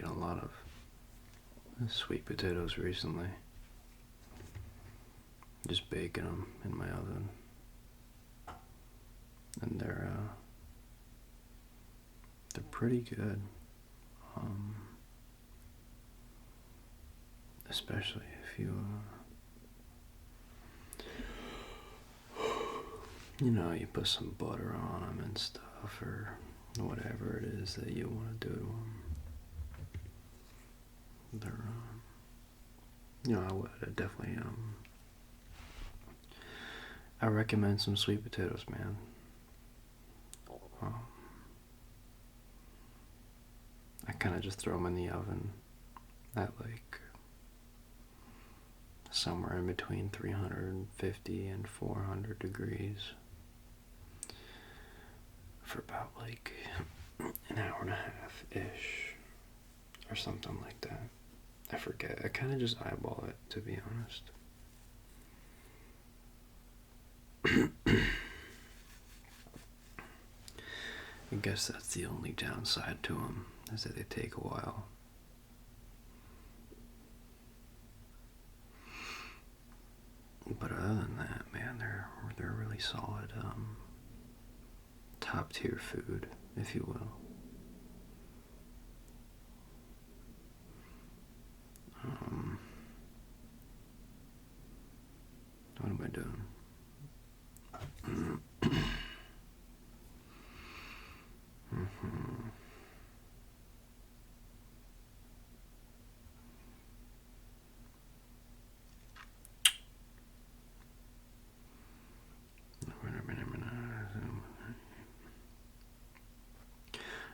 making a lot of sweet potatoes recently. Just baking them in my oven. And they're pretty good. Especially if you, you put some butter on them and stuff, or whatever it is that you want to do to them. They're, I would definitely, I recommend some sweet potatoes, man. I kind of just throw them in the oven at like somewhere in between 350 and 400 degrees for about like an hour and a half-ish or something like that. I forget. I kind of just eyeball it, to be honest. I guess that's the only downside to them, is that they take a while. But other than that, man, they're really solid, top tier food, if you will. What am I doing?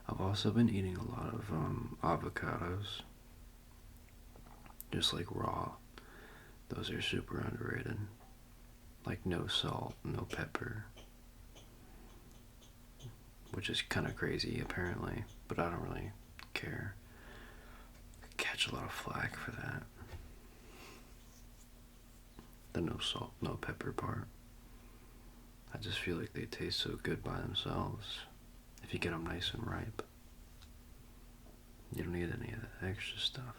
I've also been eating a lot of avocados, just like raw. Those are super underrated. Like no salt, no pepper, which is kind of crazy apparently, but I don't really care. I catch a lot of flack for that. The no salt, no pepper part. I just feel like they taste so good by themselves if you get them nice and ripe. You don't need any of that extra stuff.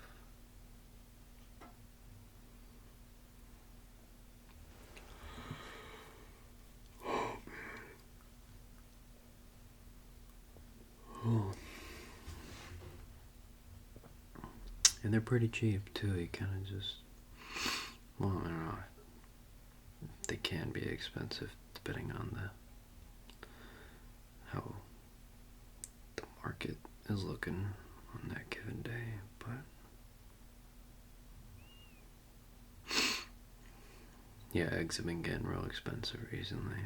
Oh. And they're pretty cheap too. You kind of just, well, I don't know. They can be expensive depending on how the market is looking on that given day, but yeah, eggs have been getting real expensive recently.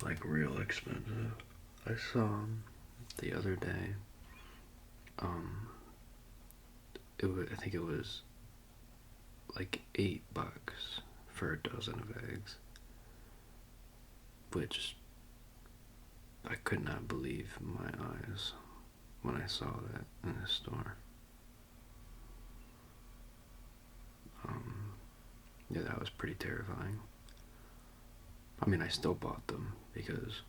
Like real expensive. I saw them the other day. I think it was like $8 for a dozen of eggs, which I could not believe my eyes when I saw that in the store. Yeah, that was pretty terrifying. I mean, I still bought them because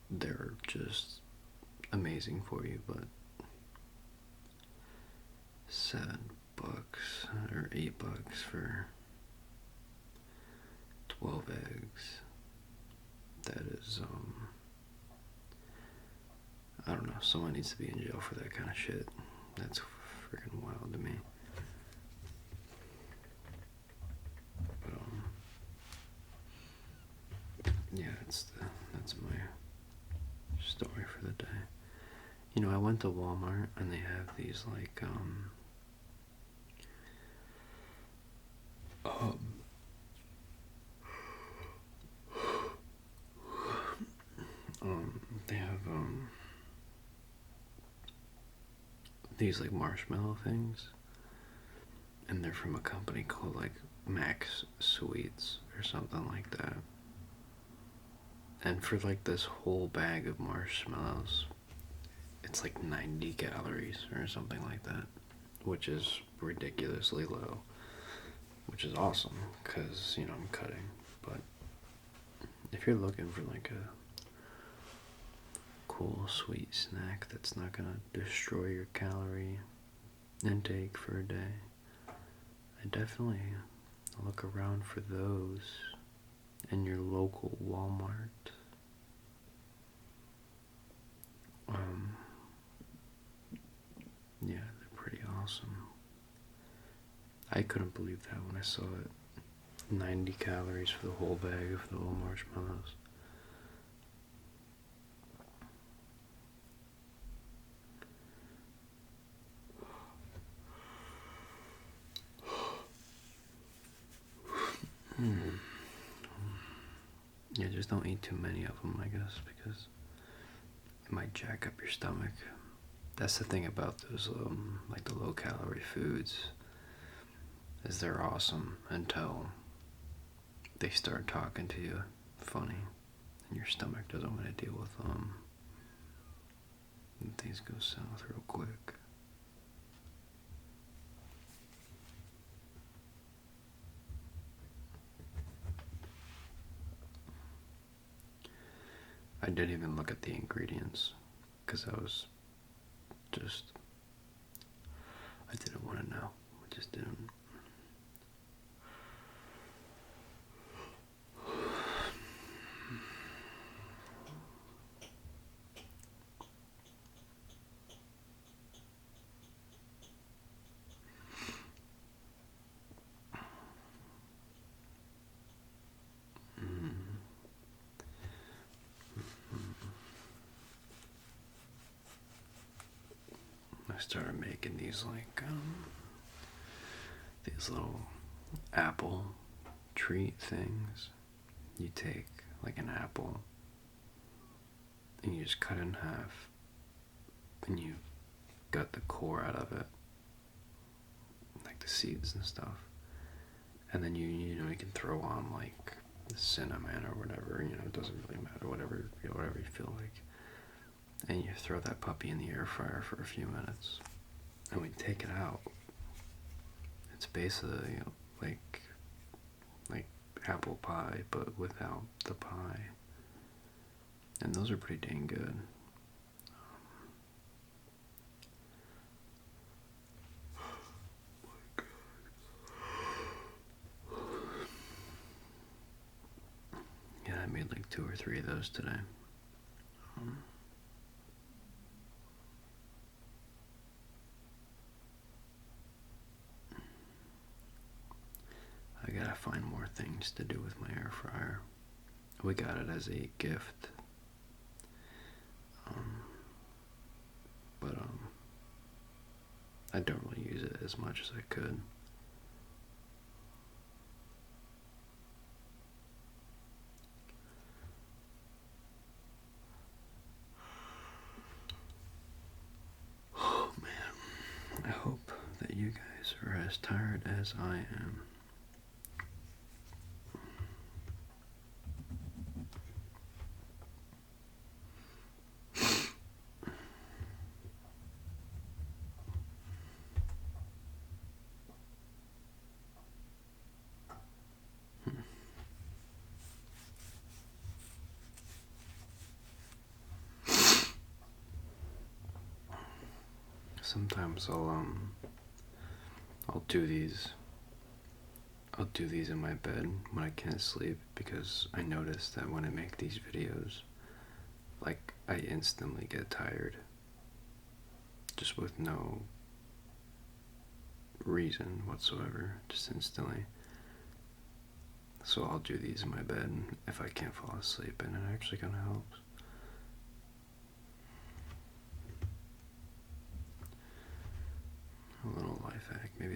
they're just amazing for you, but $7 or $8 for 12 eggs. That is, I don't know, someone needs to be in jail for that kind of shit. That's freaking wild to me. But, yeah, that's my story for the day. I went to Walmart and they have these like, they have, these like marshmallow things, and they're from a company called like Max Sweets or something like that. And for like this whole bag of marshmallows, it's like 90 calories or something like that, which is ridiculously low, which is awesome because, I'm cutting, but if you're looking for like a cool sweet snack that's not gonna destroy your calorie intake for a day, I definitely look around for those in your local Walmart. Yeah, they're pretty awesome. I couldn't believe that when I saw it. 90 calories for the whole bag of the little marshmallows. Yeah, just don't eat too many of them, I guess, because it might jack up your stomach. That's the thing about those, like the low-calorie foods, is they're awesome until they start talking to you funny, and your stomach doesn't want to deal with them, and things go south real quick. I didn't even look at the ingredients, because I was just, I didn't want to know. I just didn't. I started making these like these little apple treat things. You take like an apple and you just cut it in half, and you gut the core out of it, like the seeds and stuff, and then you can throw on like cinnamon or whatever, it doesn't really matter, whatever you feel like, and you throw that puppy in the air fryer for a few minutes, and we take it out. It's basically like apple pie, but without the pie, and those are pretty dang good. Yeah, I made like 2 or 3 of those today. I gotta find more things to do with my air fryer. We got it as a gift. But I don't really use it as much as I could. Oh man, I hope that you guys are as tired as I am. Sometimes I'll do these. I'll do these in my bed when I can't sleep, because I notice that when I make these videos, like, I instantly get tired, just with no reason whatsoever, just instantly. So I'll do these in my bed if I can't fall asleep, and it actually kind of helps. A little life hack. Maybe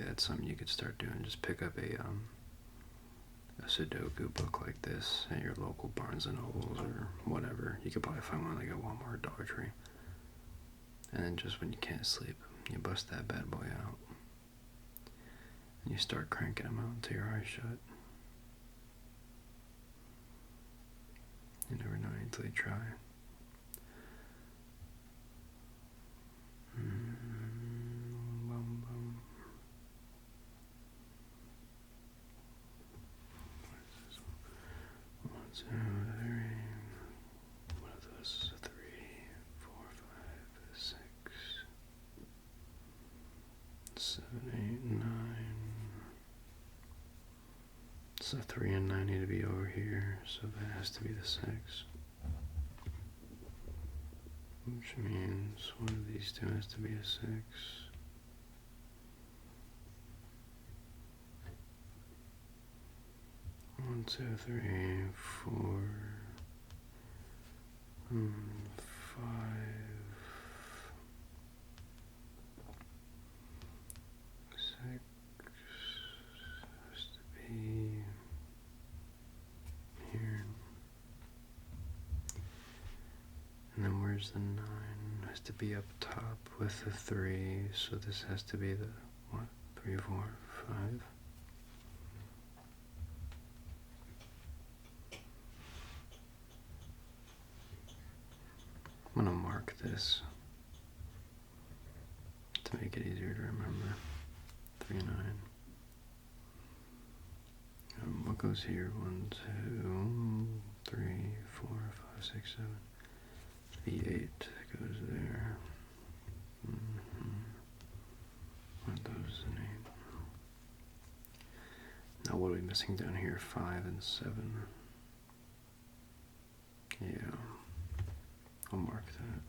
that's something you could start doing. Just pick up a Sudoku book like this at your local Barnes and Nobles or whatever. You could probably find one like at Walmart or Dollar Tree. And then just when you can't sleep, you bust that bad boy out, and you start cranking them out until your eyes shut. You never know until you try. 2, 3. What are those? 3, 4, 5, 6, 7, 8, 9. So 3 and 9 need to be over here, so that has to be the 6. Which means one of these two has to be a 6. 1, 2, 3, 4, 5. Has to be here. And then where's the 9? Has to be up top with the 3, so this has to be the, 3, 4, 5. I'm gonna mark this to make it easier to remember. 3, 9. What goes here? 1, 2, 3, 4, 5, 6, 7. The 8 goes there. What those an 8. Now what are we missing down here? 5 and 7. Yeah. I'll mark that.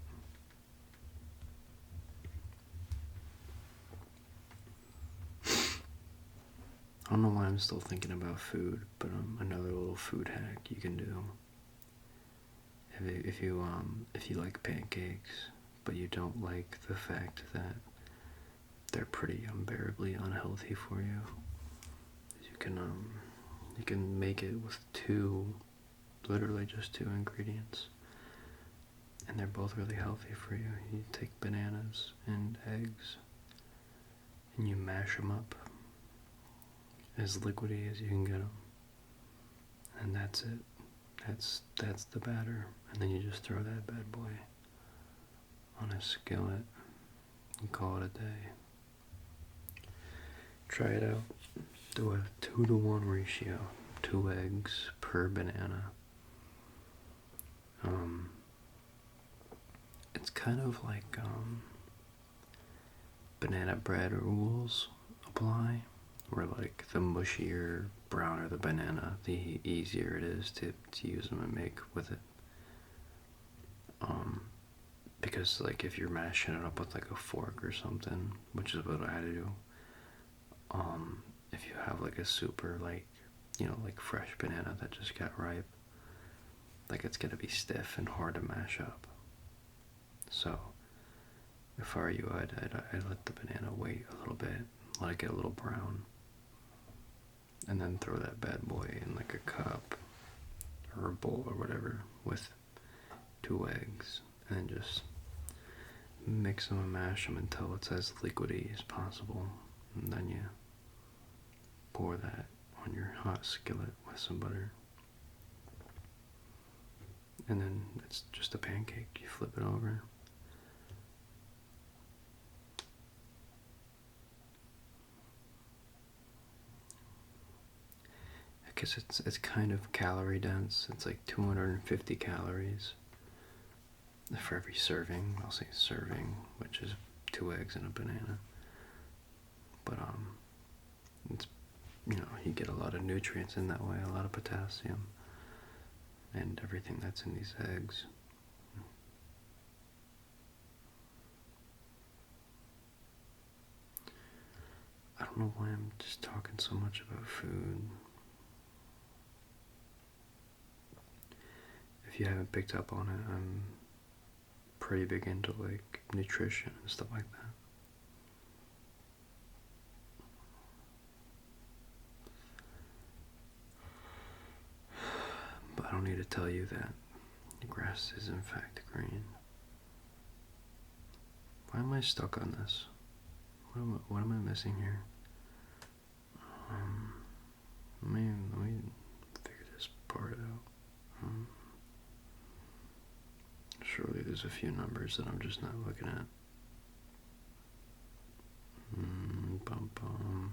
I don't know why I'm still thinking about food, but another little food hack you can do. If you like pancakes, but you don't like the fact that they're pretty unbearably unhealthy for you, you can make it with literally just 2 ingredients. And they're both really healthy for you. You take bananas and eggs, and you mash them up as liquidy as you can get them. And that's it. That's the batter. And then you just throw that bad boy on a skillet and call it a day. Try it out. Do a 2-to-1 ratio. 2 eggs per banana. It's kind of like banana bread rules apply, where like the mushier, browner the banana, the easier it is to use them and make with it. Because like if you're mashing it up with like a fork or something, which is what I do, if you have like a super like fresh banana that just got ripe, like it's gonna be stiff and hard to mash up. So if I were you, I'd let the banana wait a little bit, let it get a little brown, and then throw that bad boy in like a cup or a bowl or whatever with 2 eggs, and then just mix them and mash them until it's as liquidy as possible, and then you pour that on your hot skillet with some butter, and then it's just a pancake. You flip it over. I guess it's kind of calorie dense. It's like 250 calories for every serving. I'll say serving, which is 2 eggs and a banana. But it's you get a lot of nutrients in that way, a lot of potassium and everything that's in these eggs. I don't know why I'm just talking so much about food. If you haven't picked up on it, I'm pretty big into like nutrition and stuff like that. But I don't need to tell you that the grass is in fact green. Why am I stuck on this? What am I missing here? Let me figure this part out. Surely there's a few numbers that I'm just not looking at. Bum bum.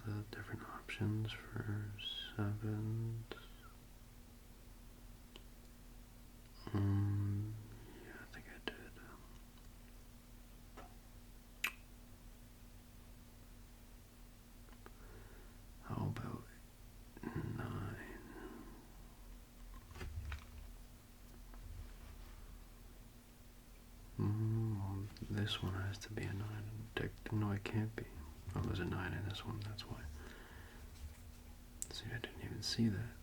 the different options for 7. Yeah, I think I did. How about 9? Well, this one has to be a 9. No, it can't be. Oh, there's a 9 in this one, that's why. See, I didn't even see that.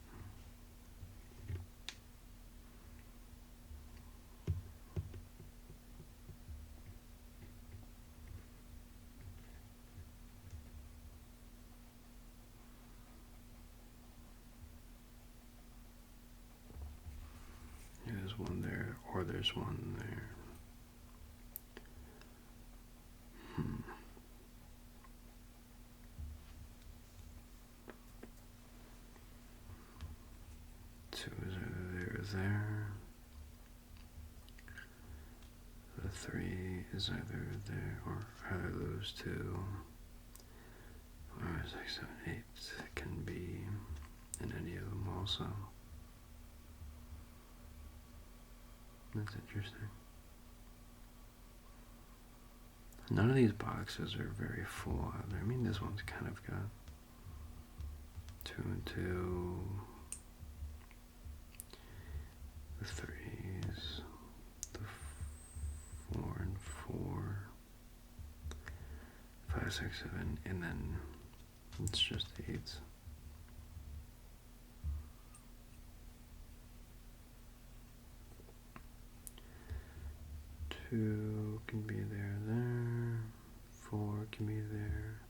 Yeah, there's one there, or there's one there. 2 is either there or there. The 3 is either there or either of those 2. 5, 6, 7, 8 can be in any of them also. That's interesting. None of these boxes are very full either. I mean, this one's kind of got 2 and 2. The 3s. The 4 and 4. 5, 6, 7, and then it's just 8s. Two can be there. 4 can be there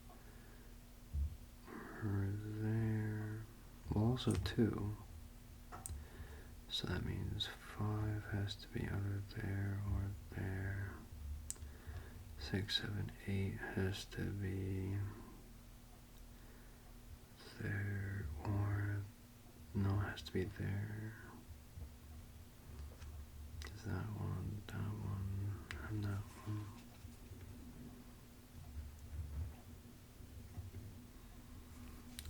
or there. Well, also 2. So that means 5 has to be either there or there. 6, 7, 8 has to be there or no, it has to be there. Is that one, and that one.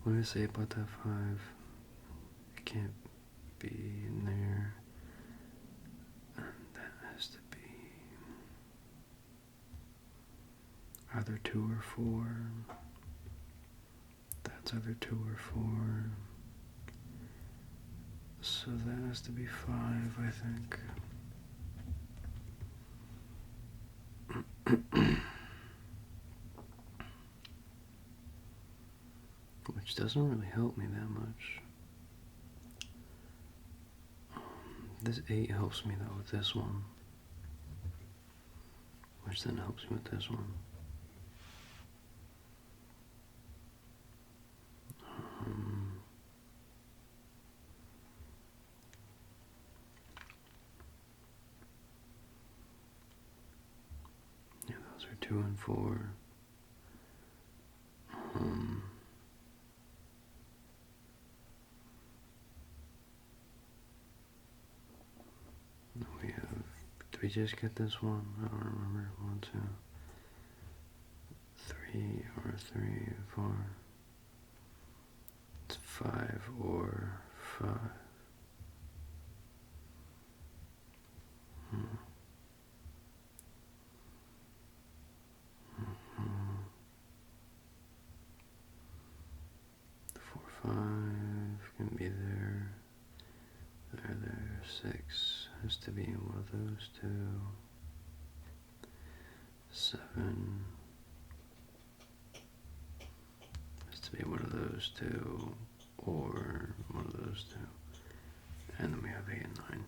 What did I say about that 5? It can't be in there. And that has to be either 2 or 4. That's either 2 or 4. So that has to be 5, I think. Which doesn't really help me that much. This 8 helps me though with this one, which then helps me with this one. Yeah, those are 2 and 4. We have, did we just get this one? I don't remember. 1, 2, 3 or 3, 4. It's 5 or 5. The 4, 5 can be there. There. 6 has to be in one of those 2. 7 has to be one of those 2 or one of those 2. And then we have 8 and 9.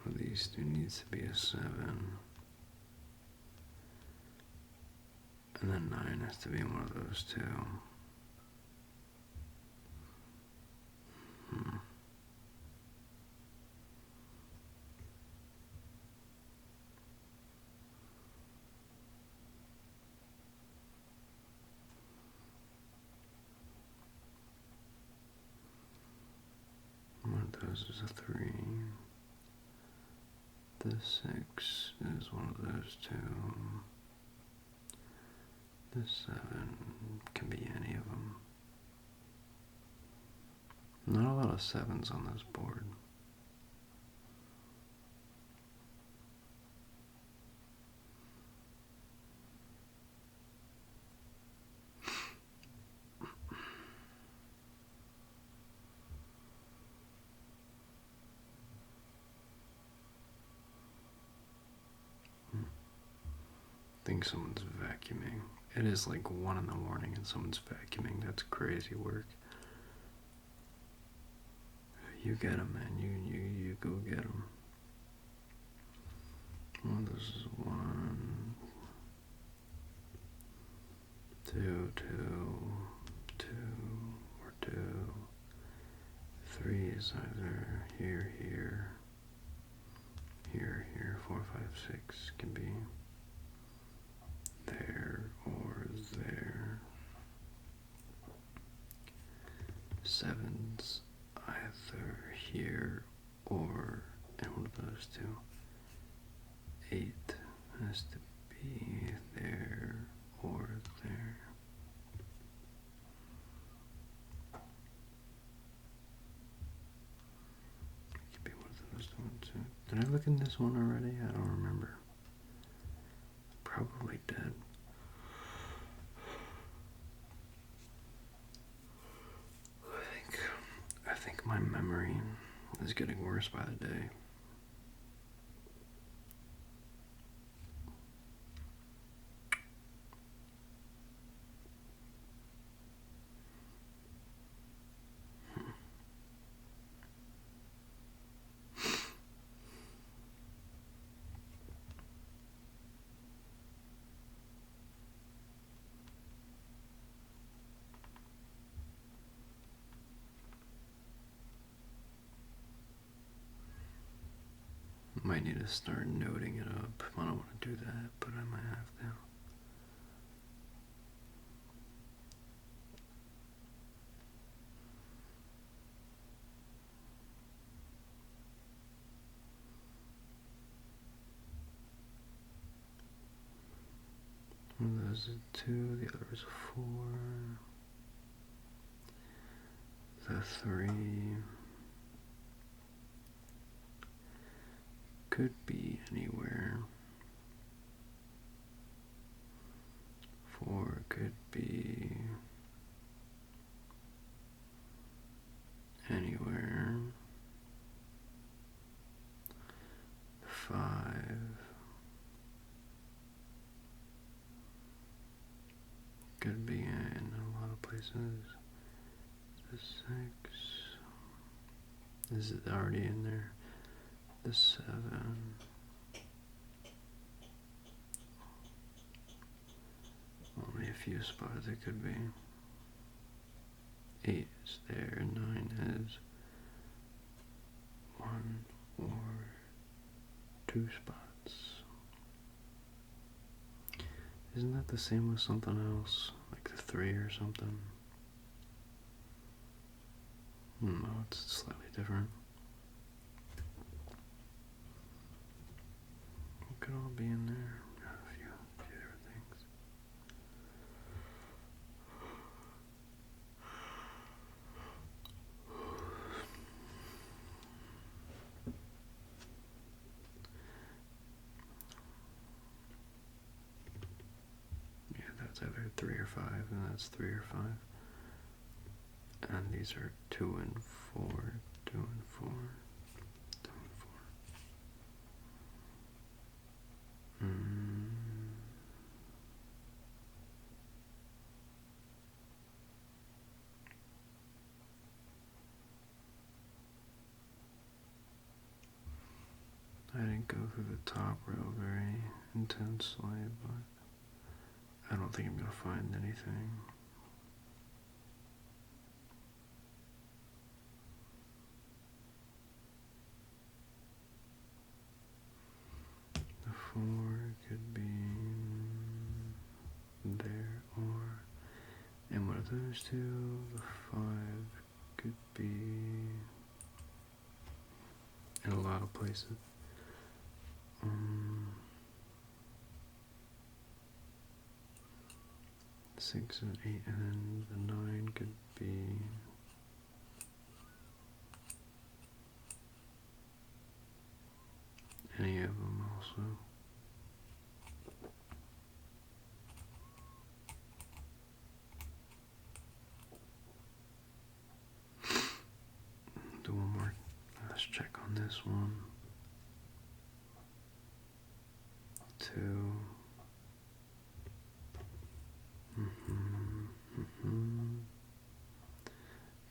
One of these 2 needs to be a 7. And then 9 has to be one of those 2. this is a 3. The 6 is one of those 2. The 7 can be any of them. Not a lot of 7s on this board. I think someone's vacuuming. It is like 1 in the morning and someone's vacuuming. That's crazy work. You get them, man. You go get them. Well, this is 1, 2, 2, or 2. 3 is either here, here, 4, 5, 6 can be there or there. 7's either here or in one of those 2. 8 has to be there or there. It could be one of those 2. Did I look in this one already? I don't remember. Probably did. I think my memory is getting worse by the day. Might need to start noting it up. I don't want to do that, but I might have to. One of those is 2, the other is 4. The 3 could be anywhere. 4 could be anywhere. 5 could be in a lot of places. The 6 is it already in there. The 7 only a few spots it could be. 8 is there. 9 is 1 or 2 spots. Isn't that the same with something else? Like the 3 or something? No, it's slightly different. What could all be in there? A few different things. Yeah, that's either 3 or 5, and that's 3 or 5. And these are 2 and 4, 2 and 4, 2 and 4. I didn't go through the top row very intensely, but I don't think I'm going to find anything. The 4 could be there or in one of those 2. The 5 could be in a lot of places. 6 and 8, and then the 9 could be any of them also. Do one more. Let's check on this one. 2.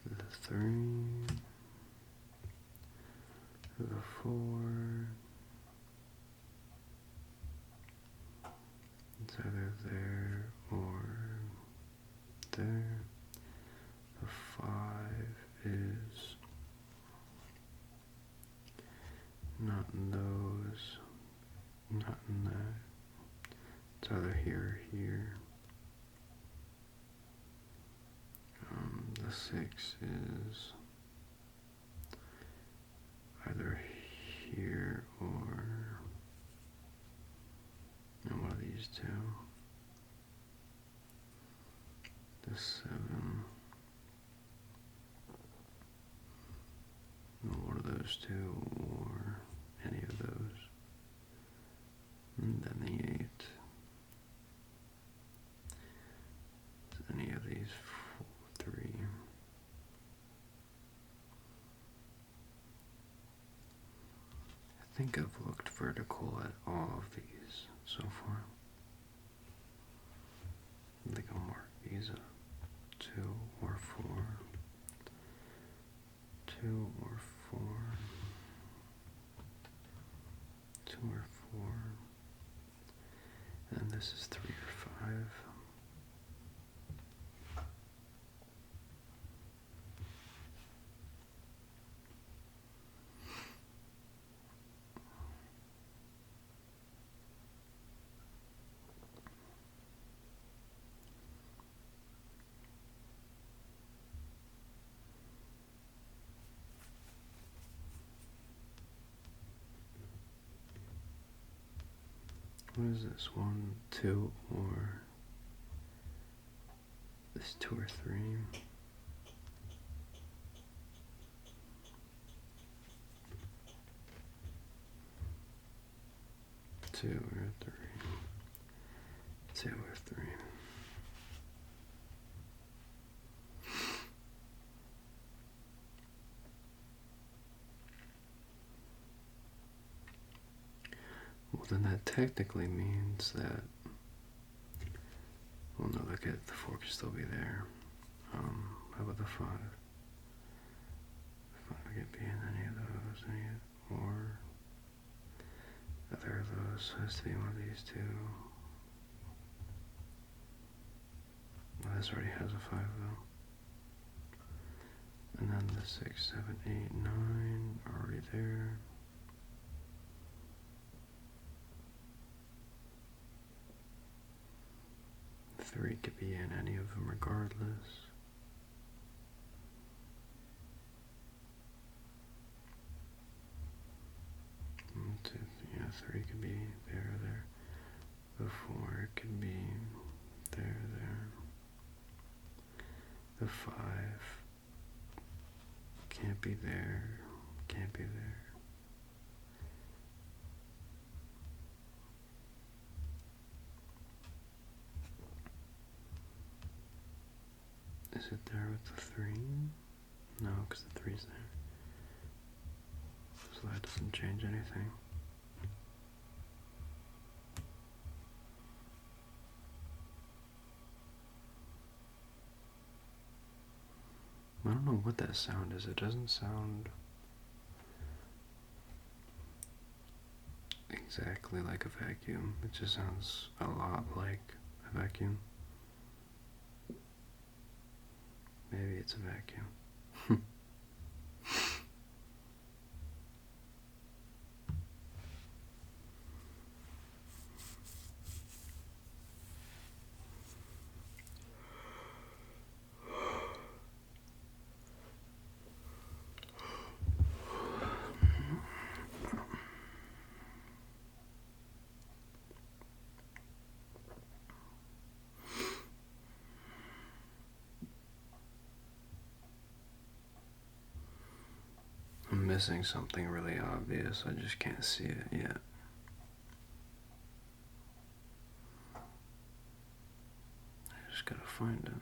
The 3. The 4. It's either there or there. The 5 is not in those, not in that. It's either here or here. The 6 is either here or in one of these two. The 7, one of those two, or any of those. And then the 8. Any of these 3. I think I've looked vertical at all of these so far. I think I'll mark these up. 2 or 4. 2 or 4. 2 or 4. And this is 3 or 5. What is this? 1, 2, or this 2 or 3? 2 or 3. 2 or 3. Well, then that technically means that, well, no, look at the 4 could still be there. How about the 5? 5 could be in any of those, or other of those. So it has to be one of these two. Well, this already has a 5 though. And then the 6, 7, 8, 9 are already there. The 3 could be in any of them regardless. Yeah, 3 could be there or there. The 4 could be there, there. The 5 can't be there, can't be there. Is it there with the 3? No, because the 3's there. So that doesn't change anything. I don't know what that sound is. It doesn't sound exactly like a vacuum. It just sounds a lot like a vacuum. Maybe it's a vacuum. missing something really obvious. I just can't see it yet. I just gotta find it.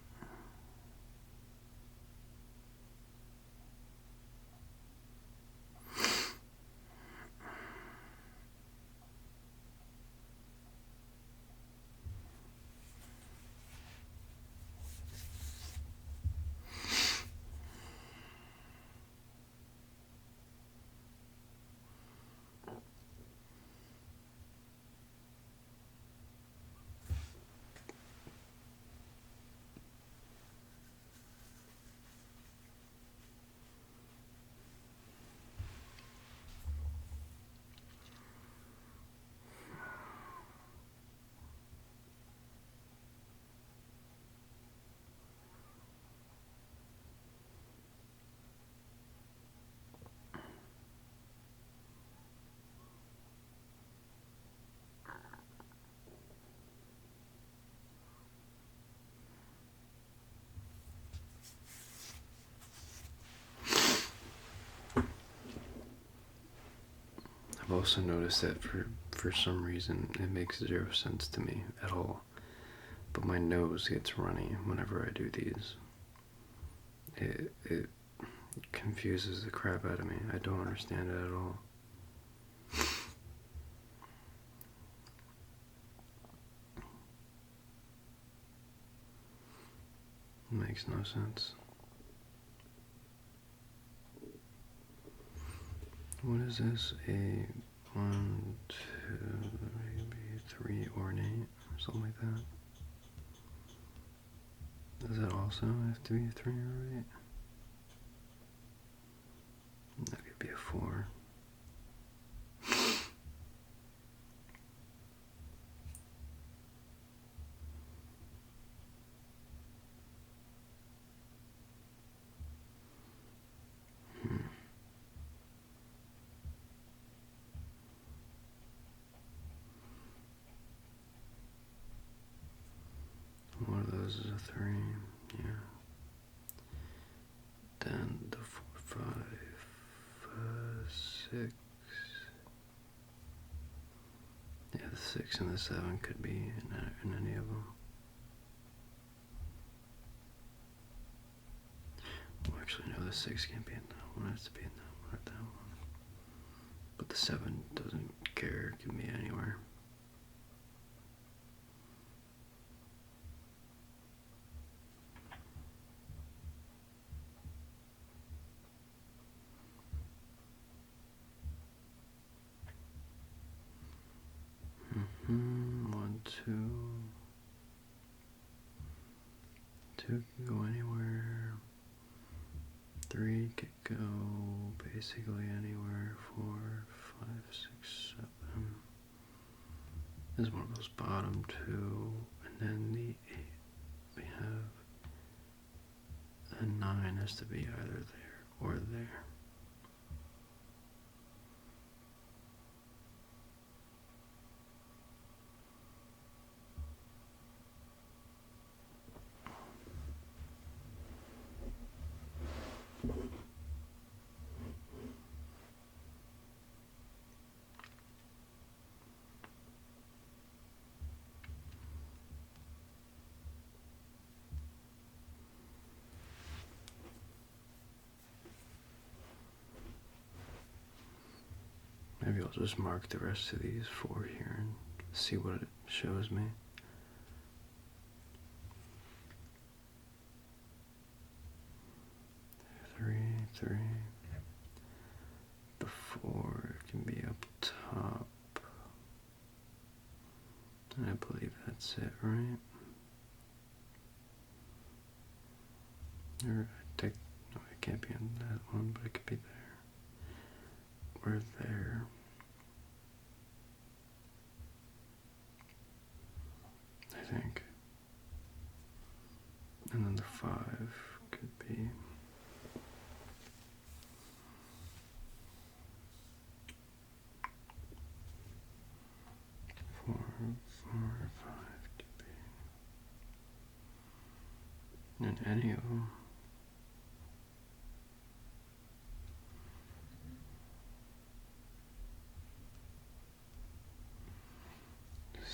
I've also noticed that for some reason it makes 0 sense to me at all. But my nose gets runny whenever I do these. It confuses the crap out of me. I don't understand it at all. It makes no sense. What is this? A 1, 2, maybe 3 ornate, something like that. Does that also have to be a 3 ornate? That could be a 4. One of those is a 3, yeah. Then the 4, 5, 6. Yeah, the 6 and the 7 could be in any of them. Well, actually, no, the 6 can't be in that one. It has to be in that one or that one. But the 7 doesn't care. It can be anywhere. One, two. 2 can go anywhere. 3 could go basically anywhere. 4, 5, 6, 7. This is one of those bottom 2. And then the 8. We have a 9 has to be either there or there. Maybe I'll just mark the rest of these 4 here and see what it shows me. Three. The 4 can be up top. And I believe that's it, right? Or no, it can't be in that one, but it could be there. Or there. I think. And then the 5 could be. Four, 5 could be. In any of them.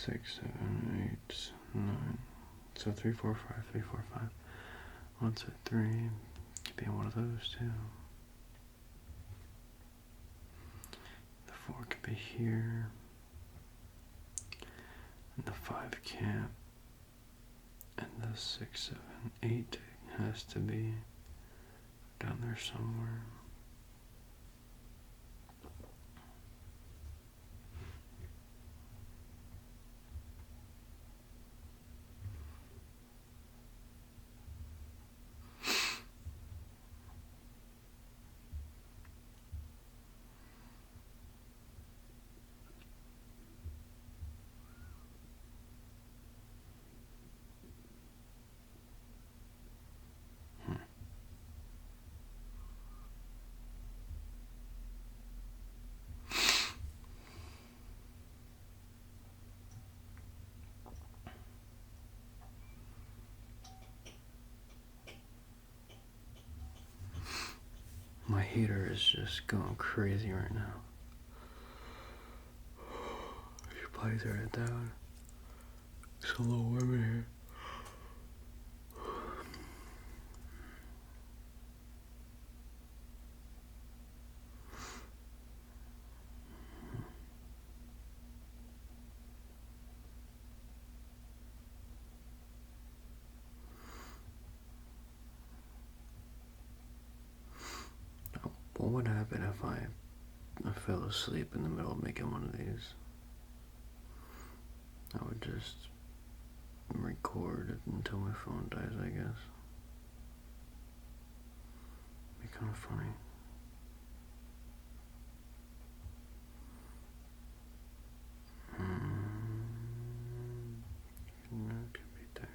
6, 7, 8, 9. So 3, 4, 5, 3, 4, 5. 1, 2, 3. Could be one of those too. The 4 could be here. And the 5 can't. And the 6, 7, 8 has to be down there somewhere. My heater is just going crazy right now. I should probably turn it down. It's a little warm in here. What would happen if I fell asleep in the middle of making one of these? I would just record it until my phone dies, I guess. Be kind of funny. That could be there.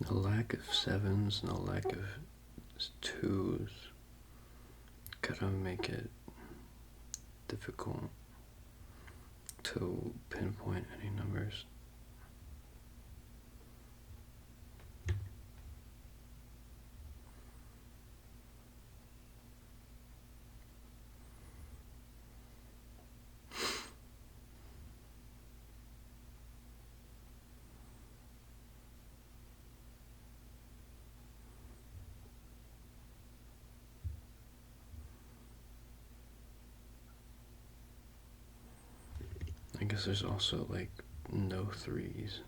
The lack of 7s and the lack of 2s kind of make it difficult to pinpoint any numbers. guess there's also like no threes.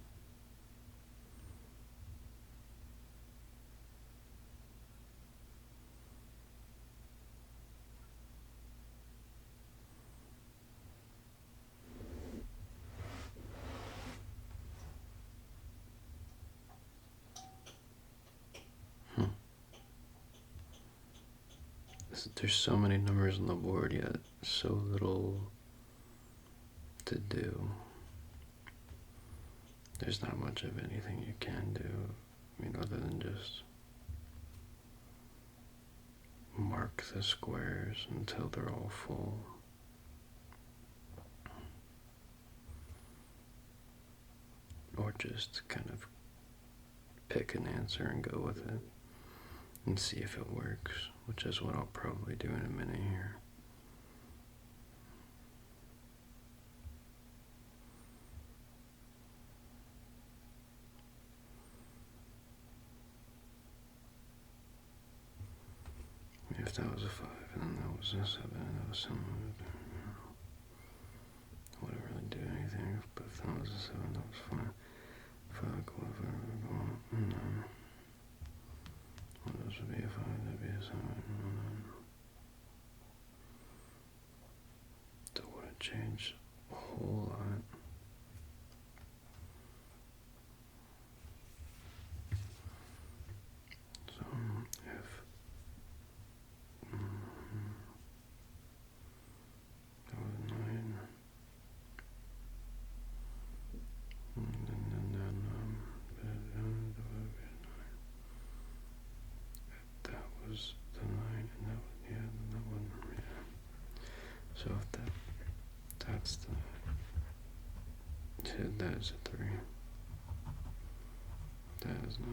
There's so many numbers on the board yet so little to do. There's not much of anything you can do, I mean, other than just mark the squares until they're all full. Or just kind of pick an answer and go with it and see if it works, which is what I'll probably do in a minute here. If that was a 5, and then that was a 7, and that was something, I wouldn't really do anything, but if that was a 7, that was fine. If I go over, no. Well, this would be a 5, that'd be a 7, that wouldn't change a whole lot. So, if that was 9, and then that was the 9, and that was, yeah, that one, yeah. So if that's the, that is a 3. That is 9.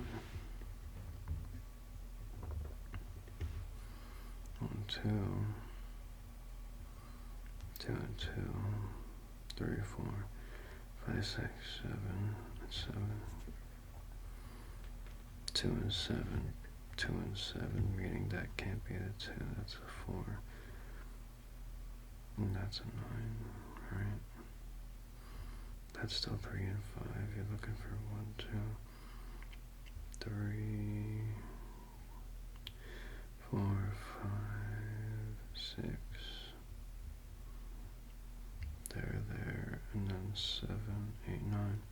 1, 2, 2 and 2, 3, 4, 5, 6, 7, 7, 2 and 7, 2 and 7, meaning that can't be the 2, that's a 4, and that's a 9, right? That's still 3 and 5, you're looking for 1, 2, 3, 4, 5, 6, there, and then 7, 8, 9,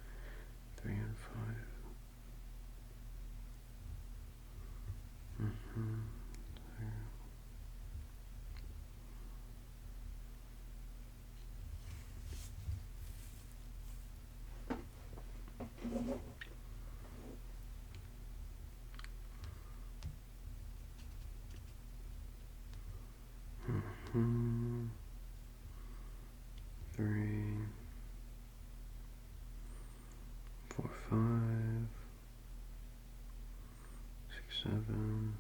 3 and 5. There. Mm-hmm. 3, 4, 5, 6, 7.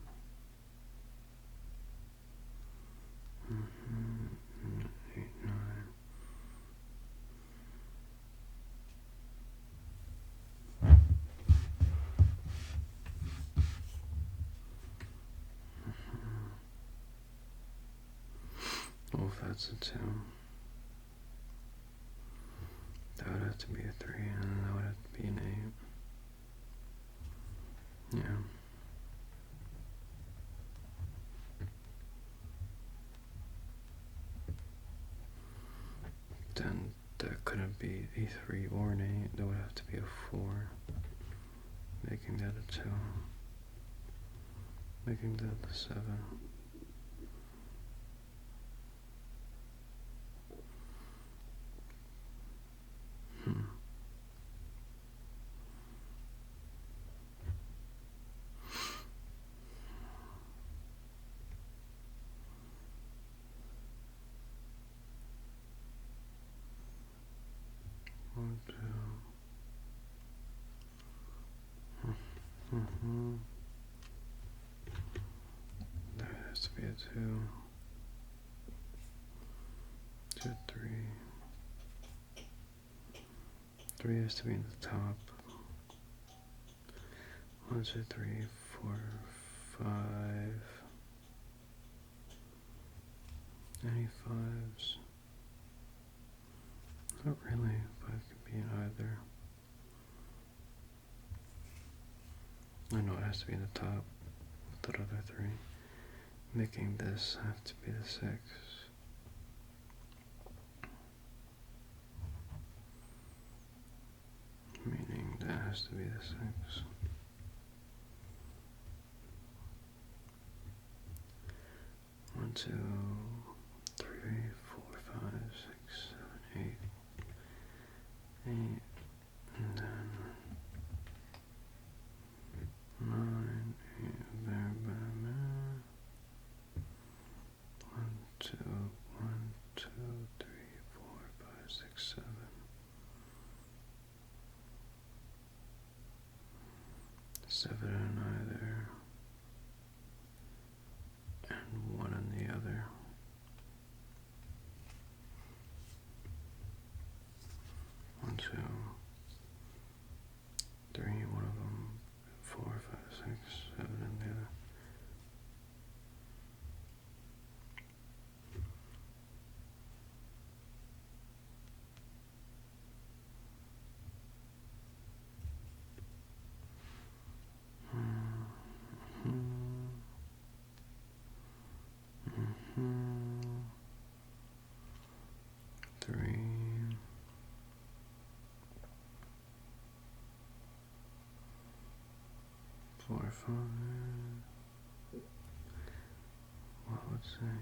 Mm-hmm. 8, 9. Well, if that's a 2, that would have to be a 3, and then that would have to be an 8. Yeah. Then that couldn't be a 3 or an 8, that would have to be a 4, making that a 2, making that a 7. Hmm. One, 2. Mm-hmm. That has to be a 2. 2, 3. 3 has to be in the top. 1, 2, 3, 4, 5. Any 5s? Not really, but it could be in either. I know it has to be in the top with the other three, making this have to be the 6. Meaning that has to be the 6. One, two, three, 4, 5, 6, 7, 8, 8, and then 9, 8, there, 1, 2, 1, 2, 3, 4, 5, 6, 7. 7 in either, and 1 in the other. 1, 2, 3, one of them, 4, 5, 6, 7 in the other. Three, 4, 5. What would say?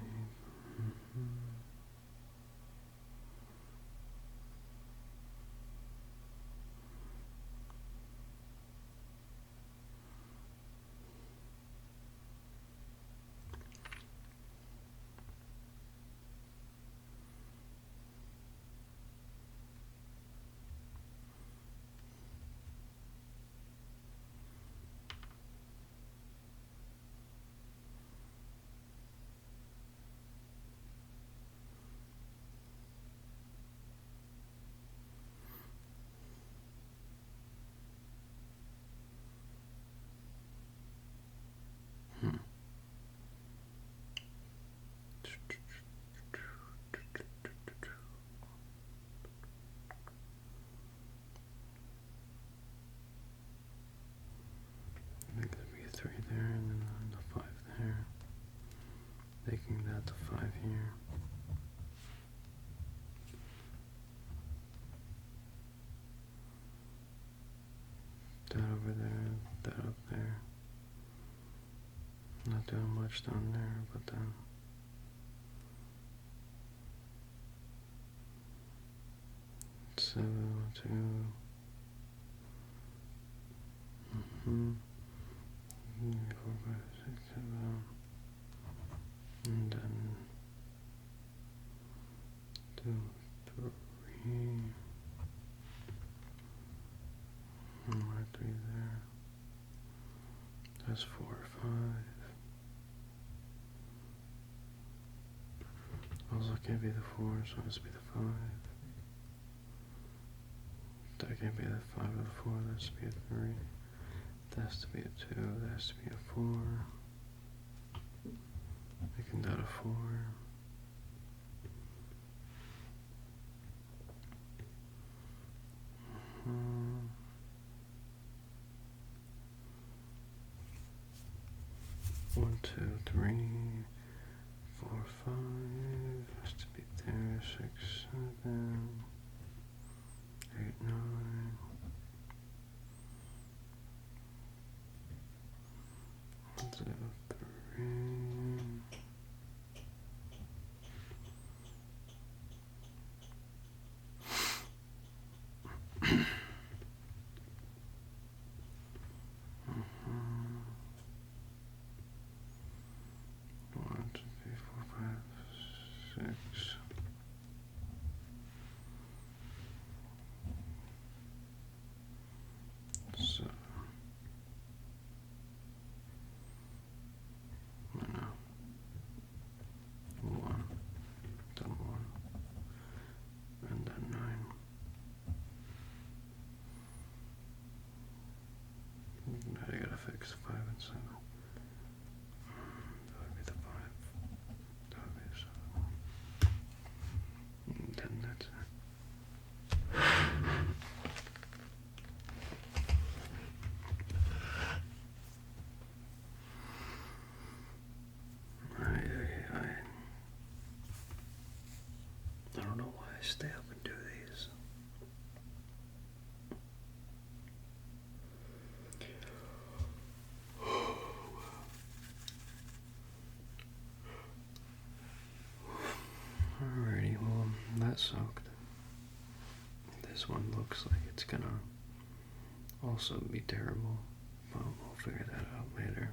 I think there'd be a 3 there, and then the 5 there, making that the 5 here. That over there, that up there. Not doing much down there, but then seven, 2. Mm-hmm. 4, 5, 6, 7. And then 2, 3. And more 3 there. That's 4, 5. Also can't be the 4, so it has to be the 5. That can't be the 5 or the 4, that has to be a 3. That has to be a 2, that has to be a 4. Making that a 4. One, 2, 3, 4, 5. Has to be there. 6, 7, 8, 9. 1, 2, 3. One, two, three, 4, 5, stay up and do these. Alrighty, well, that soaked. This one looks like it's gonna also be terrible, but we'll figure that out later.